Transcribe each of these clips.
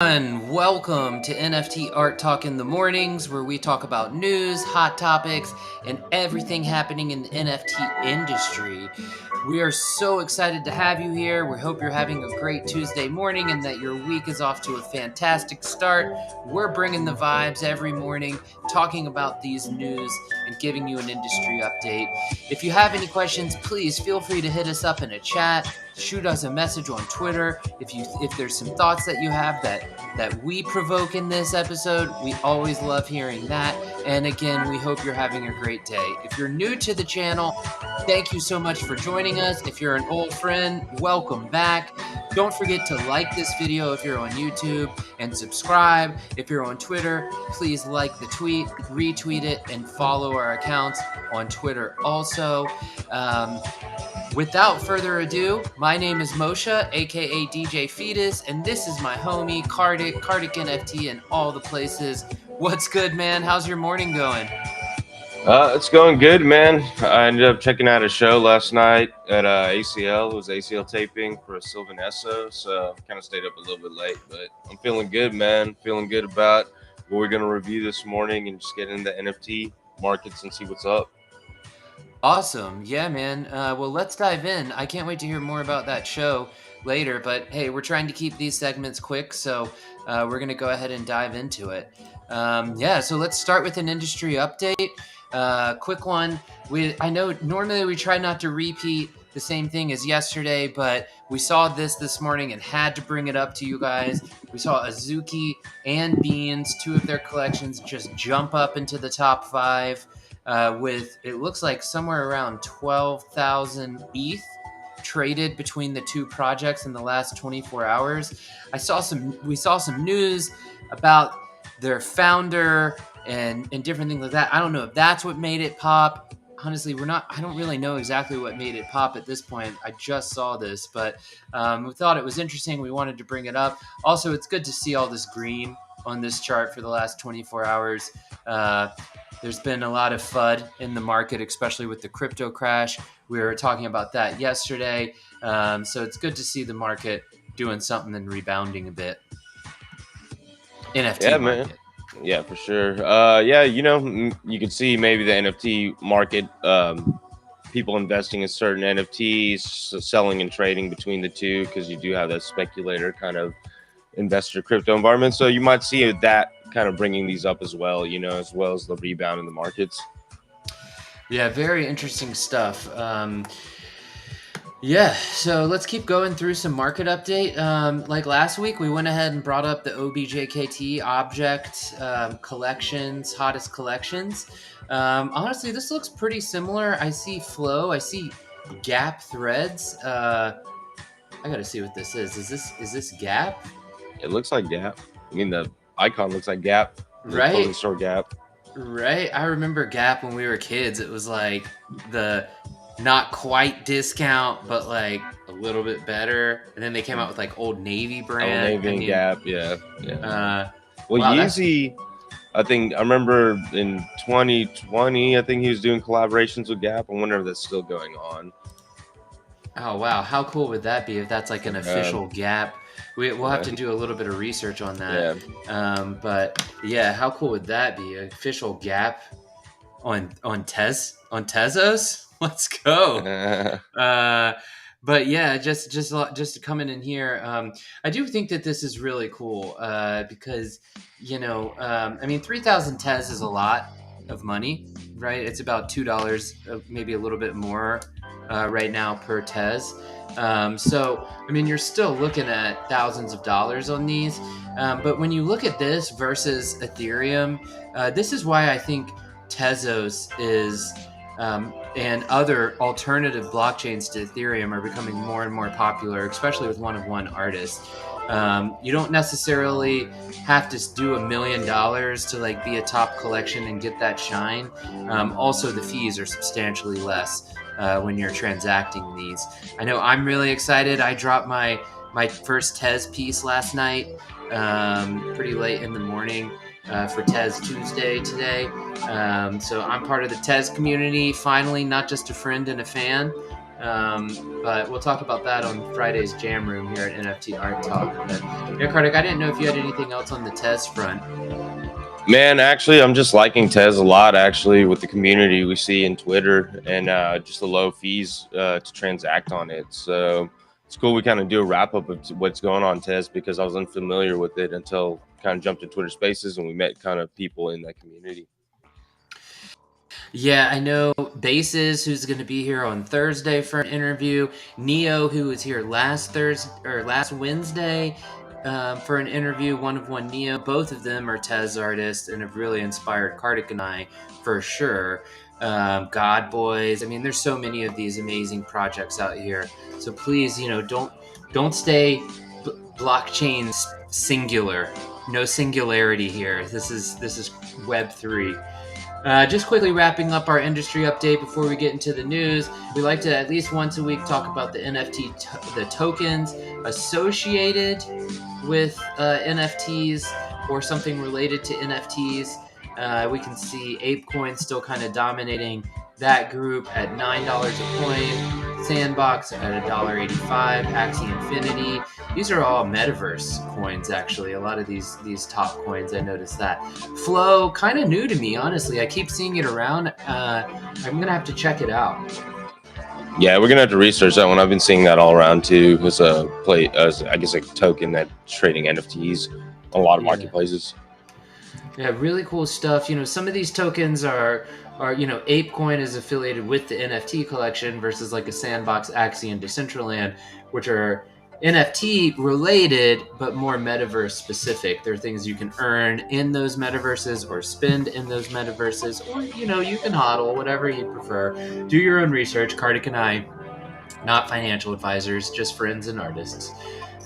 And welcome to NFT Art Talk in the Mornings, where we talk about news, hot topics, and everything happening in the NFT industry. We are so excited to have you here. We hope you're having a great Tuesday morning and that your week is off to a fantastic start. We're bringing the vibes every morning, talking about these news and giving you an industry update. If you have any questions, please feel free to hit us up in a chat. Shoot us a message on Twitter if there's some thoughts that you have that we provoke in this episode. We always love hearing that. And again, we hope you're having a great day. If you're new to the channel, thank you so much for joining us. If you're an old friend, welcome back. Don't forget to like this video if you're on YouTube and subscribe. If you're on Twitter, please like the tweet, retweet it, and follow our accounts on Twitter also. Without further ado, my name is Moshe, aka DJ Fetus, and this is my homie Karthik NFT in all the places. What's good, man? How's your morning going? It's going good, man. I ended up checking out a show last night at ACL. It was ACL taping for Sylvan Esso, so kind of stayed up a little bit late, but I'm feeling good, man. Feeling good about what we're going to review this morning and just get into NFT markets and see what's up. Awesome. Yeah, man. Well, let's dive in. I can't wait to hear more about that show later, but hey, we're trying to keep these segments quick, so we're going to go ahead and dive into it. So let's start with an industry update. Quick one. I know normally we try not to repeat the same thing as yesterday, but we saw this morning and had to bring it up to you guys. We saw Azuki and Beans, two of their collections, just jump up into the top 5 with, it looks like, somewhere around 12,000 ETH traded between the two projects in the last 24 hours. We saw some news about their founder and different things like that. I don't know if that's what made it pop. Honestly, I don't really know exactly what made it pop at this point. I just saw this, but we thought it was interesting. We wanted to bring it up. Also, it's good to see all this green on this chart for the last 24 hours. There's been a lot of FUD in the market, especially with the crypto crash. We were talking about that yesterday. So it's good to see the market doing something and rebounding a bit. NFT market. Man. Yeah, for sure. You can see maybe the NFT market, people investing in certain NFTs, selling and trading between the two, because you do have that speculator kind of investor crypto environment. So you might see that kind of bringing these up as well, as well as the rebound in the markets. Yeah, very interesting stuff. So let's keep going through some market update. Like last week, we went ahead and brought up the OBJKT object collections, hottest collections. Honestly, this looks pretty similar. I see flow. I see gap threads. I gotta see what this is. Is this gap? It looks like Gap. I mean, the icon looks like Gap. Right. Clothing store Gap. Right. I remember Gap when we were kids. It was like the not quite discount, but like a little bit better. And then they came out with like Old Navy brand. Old Navy and Gap, yeah. Well, wow, Yeezy, I think I remember in 2020, I think he was doing collaborations with Gap. I wonder if that's still going on. Oh wow, how cool would that be if that's like an official Gap? We'll have to do a little bit of research on that. Yeah. But yeah, how cool would that be? An official Gap on Tezos? Let's go. But yeah, just coming in here, I do think that this is really cool because, I mean, 3,000 Tez is a lot of money, right? It's about $2, maybe a little bit more right now per Tez. So, I mean, you're still looking at thousands of dollars on these. But when you look at this versus Ethereum, this is why I think Tezos is and other alternative blockchains to Ethereum are becoming more and more popular, especially with one-of-one artists. You don't necessarily have to do $1 million to like be a top collection and get that shine. Also, the fees are substantially less when you're transacting these. I know I'm really excited. I dropped my first Tez piece last night, pretty late in the morning. For Tez Tuesday today. So I'm part of the Tez community, finally, not just a friend and a fan. But we'll talk about that on Friday's Jam Room here at NFT Art Talk. But yeah, Kartik, I didn't know if you had anything else on the Tez front. Man, actually, I'm just liking Tez a lot. Actually, with the community we see in Twitter and just the low fees to transact on it. So it's cool. We kind of do a wrap up of what's going on Tez because I was unfamiliar with it until kind of jumped in Twitter Spaces and we met kind of people in that community. Yeah, I know Bases, who's going to be here on Thursday for an interview. Neo, who was here last Thursday or last Wednesday for an interview. One of one Neo. Both of them are Tez artists and have really inspired Kartik and I for sure. God Boys. I mean, there's so many of these amazing projects out here. So please, don't stay blockchain singular. No singularity here. This is Web3. Just quickly wrapping up our industry update before we get into the news. We like to at least once a week talk about the the tokens associated with NFTs or something related to NFTs. We can see ApeCoin still kind of dominating that group at $9 a coin, Sandbox at $1.85, Axie Infinity. These are all metaverse coins, actually. A lot of these top coins, I noticed that. Flow, kind of new to me, honestly. I keep seeing it around. I'm gonna have to check it out. Yeah, we're gonna have to research that one. I've been seeing that all around too. As I guess a token that's trading NFTs on a lot of marketplaces. Yeah, really cool stuff. Some of these tokens are ApeCoin is affiliated with the NFT collection versus like a Sandbox, Axie, and Decentraland, which are NFT related but more metaverse specific. There are things you can earn in those metaverses or spend in those metaverses, or you can hodl, whatever you prefer. Do your own research. Kartik and I, not financial advisors, just friends and artists.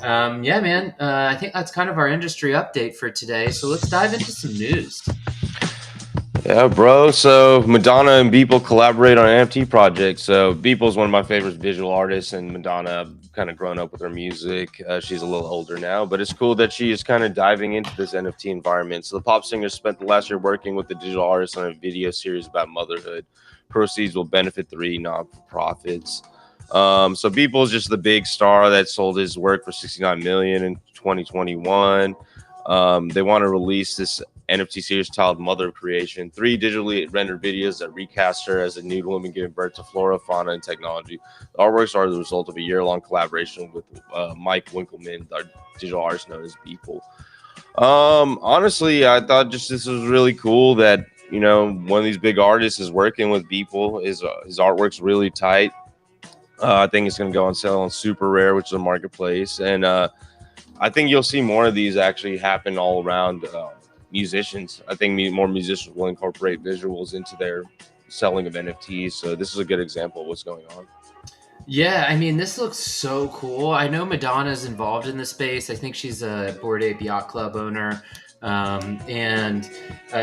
Yeah, man. I think that's kind of our industry update for today. So let's dive into some news. Yeah, bro. So Madonna and Beeple collaborate on an NFT project. So Beeple is one of my favorite visual artists, and Madonna, I've kind of grown up with her music. She's a little older now, but it's cool that she is kind of diving into this NFT environment. So the pop singer spent the last year working with the digital artist on a video series about motherhood. Proceeds will benefit 3 non-profits. So Beeple is just the big star that sold his work for 69 million in 2021. They want to release this NFT series titled Mother of Creation, 3 digitally rendered videos that recast her as a nude woman giving birth to flora, fauna, and technology. The artworks are the result of a year-long collaboration with Mike Winkleman, our digital artist known as Beeple. Honestly, I thought just this was really cool that one of these big artists is working with Beeple. His artwork's really tight. I think it's going to go on sale on Super Rare, which is a marketplace, and I think you'll see more of these actually happen all around musicians. I think more musicians will incorporate visuals into their selling of NFTs. So this is a good example of what's going on. Yeah, I mean, this looks so cool. I know Madonna's involved in the space. I think she's a Bored Ape Yacht Club owner. And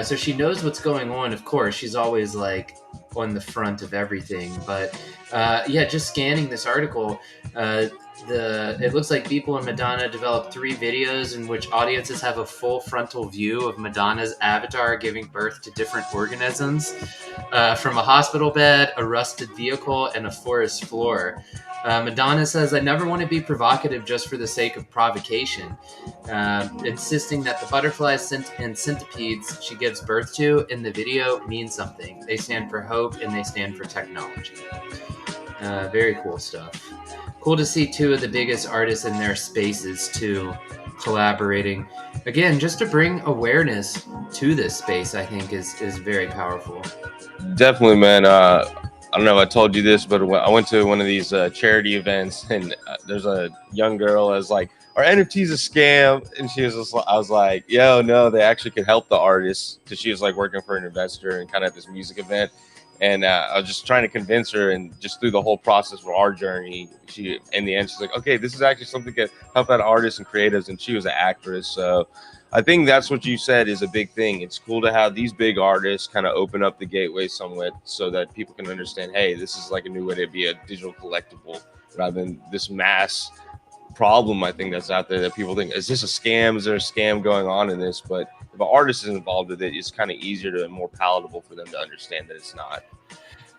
so she knows what's going on. Of course, she's always like on the front of everything. But yeah, just scanning this article, it looks like Beeple and Madonna developed 3 videos in which audiences have a full frontal view of Madonna's avatar giving birth to different organisms, from a hospital bed, a rusted vehicle, and a forest floor. Madonna says, "I never want to be provocative just for the sake of provocation," insisting that the butterflies and centipedes she gives birth to in the video mean something. They stand for hope and they stand for technology. Very cool stuff. Cool to see 2 of the biggest artists in their spaces too collaborating. Again, just to bring awareness to this space, I think is very powerful. Definitely, man. I don't know if I told you this, but I went to one of these charity events, and there's a young girl that's like, "Are NFTs a scam?" And she was just, I was like, "Yo, no, they actually could help the artists," because she was like working for an investor and kind of at this music event. And I was just trying to convince her, and just through the whole process for our journey, she, in the end, she's like, "Okay, this is actually something that can help out artists and creatives." And she was an actress, so I think that's what you said is a big thing. It's cool to have these big artists kind of open up the gateway somewhat, so that people can understand, hey, this is like a new way to be a digital collectible rather than this mass problem. I think that's out there that people think, is this a scam? Is there a scam going on in this? But if an artist is involved with it, it's kind of easier to and more palatable for them to understand that it's not.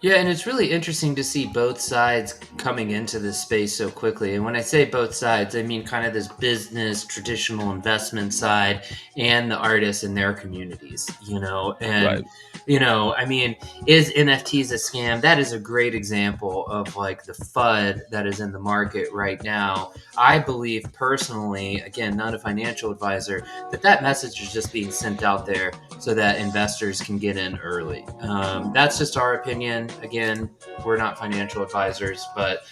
Yeah, and it's really interesting to see both sides coming into this space so quickly. And when I say both sides, I mean kind of this business, traditional investment side, and the artists and their communities, Right. And, I mean, is NFTs a scam? That is a great example of like the FUD that is in the market right now. I believe personally, again, not a financial advisor, that message is just being sent out there so that investors can get in early. That's just our opinion. Again, we're not financial advisors, but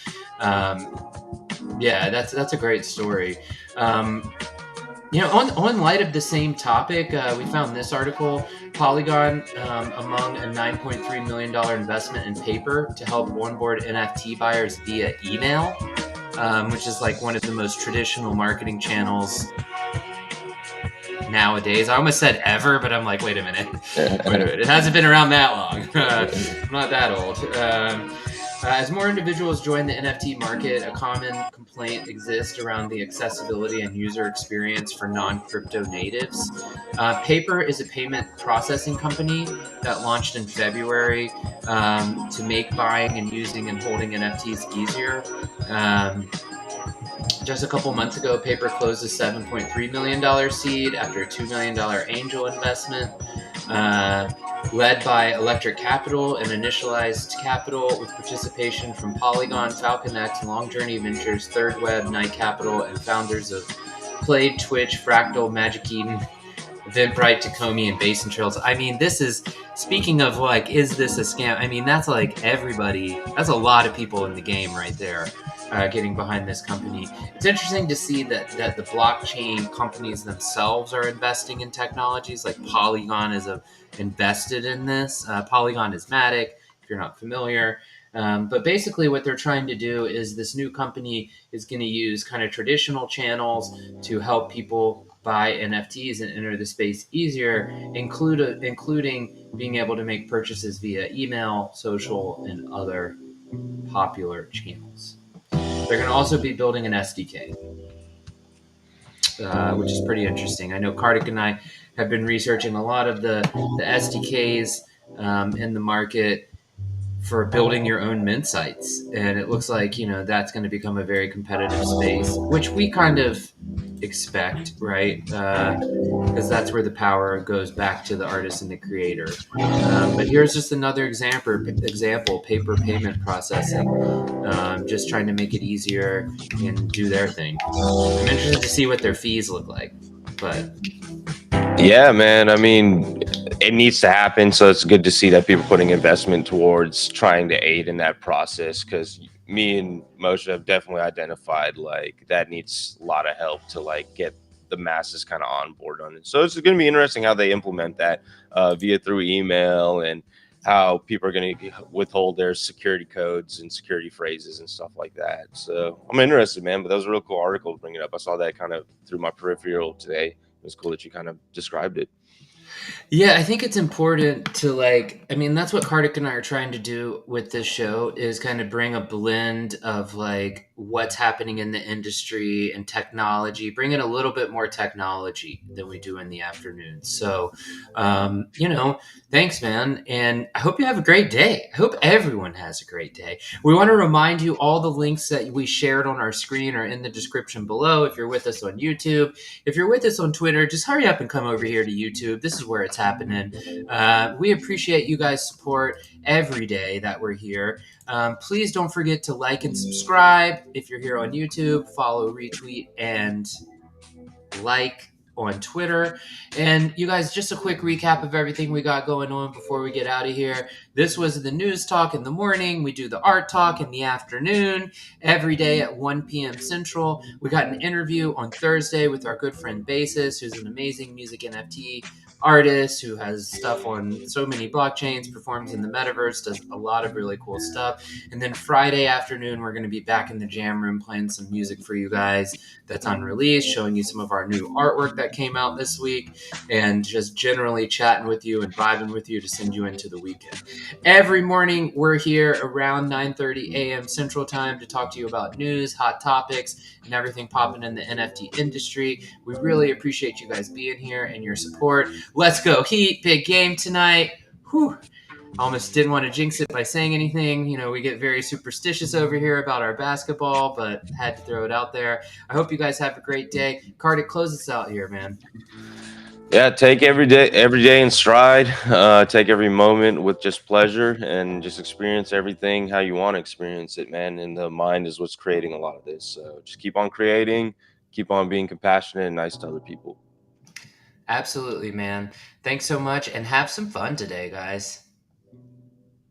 yeah, that's a great story. Um, on light of the same topic, we found this article: Polygon among a $9.3 million investment in paper to help onboard NFT buyers via email, which is like one of the most traditional marketing channels nowadays. I almost said ever, but I'm like, wait a minute. It hasn't been around that long. I'm not that old. As more individuals join the NFT market, a common complaint exists around the accessibility and user experience for non-crypto natives. Paper is a payment processing company that launched in February to make buying and using and holding NFTs easier. Just a couple months ago, Paper closed a $7.3 million seed after a $2 million angel investment, led by Electric Capital and Initialized Capital, with participation from Polygon, Falcon X, Long Journey Ventures, Third Web, Night Capital, and founders of Played, Twitch, Fractal, Magic Eden, Eventbrite, Tacomi, and Basin Trails. I mean, this is, speaking of like, is this a scam? I mean, that's like everybody, that's a lot of people in the game right there. Getting behind this company. It's interesting to see that the blockchain companies themselves are investing in technologies. Like Polygon is invested in this. Polygon is Matic, if you're not familiar. But basically, what they're trying to do is this new company is going to use kind of traditional channels to help people buy NFTs and enter the space easier, including being able to make purchases via email, social, and other popular channels. They're going to also be building an SDK, which is pretty interesting. I know Karthik and I have been researching a lot of the SDKs in the market for building your own mint sites, and it looks like that's going to become a very competitive space, which we kind of expect, right? Because that's where the power goes back to the artist and the creator. But here's just another example: paper payment processing, just trying to make it easier and do their thing. I'm interested to see what their fees look like, but Yeah, man. I mean, it needs to happen. So it's good to see that people are putting investment towards trying to aid in that process. Because me and Moshe have definitely identified like that needs a lot of help to like get the masses kind of on board on it. So it's going to be interesting how they implement that via through email, and how people are going to withhold their security codes and security phrases and stuff like that. So I'm interested, man. But that was a real cool article to bring it up. I saw that kind of through my peripheral today. It was cool that you kind of described it. yeah, I think it's important to like. I mean, that's what Kartik and I are trying to do with this show is kind of bring a blend of like what's happening in the industry and technology. Bring in a little bit more technology than we do in the afternoon. So, thanks, man, and I hope you have a great day. I hope everyone has a great day. We want to remind you all the links that we shared on our screen are in the description below. If you're with us on YouTube, if you're with us on Twitter, just hurry up and come over here to YouTube. This is where it's happening. We appreciate you guys' support every day that we're here. Please don't forget to like and subscribe if you're here on YouTube. Follow, retweet, and like on Twitter. And you guys, just a quick recap of everything we got going on before we get out of here. This was the news talk in the morning. We do the art talk in the afternoon, every day at 1 p.m. Central. We got an interview on Thursday with our good friend Basis, who's an amazing music NFT artist who has stuff on so many blockchains, performs in the metaverse, does a lot of really cool stuff. And then Friday afternoon, we're going to be back in the jam room playing some music for you guys that's unreleased, showing you some of our new artwork that came out this week, and just generally chatting with you and vibing with you to send you into the weekend. Every morning, we're here around 9:30 a.m. Central Time to talk to you about news, hot topics, and everything popping in the NFT industry. We really appreciate you guys being here and your support. Let's go Heat. Big game tonight. Whew. almost didn't want to jinx it by saying anything. You know, we get very superstitious over here about our basketball, but had to throw it out there. I hope you guys have a great day. Kartik, close us out here, man. Yeah, take every day in stride. Take every moment with just pleasure, and just experience everything how you want to experience it, man. And the mind is what's creating a lot of this. So just keep on creating, keep on being compassionate and nice to other people. Absolutely, man. Thanks so much and have some fun today, guys.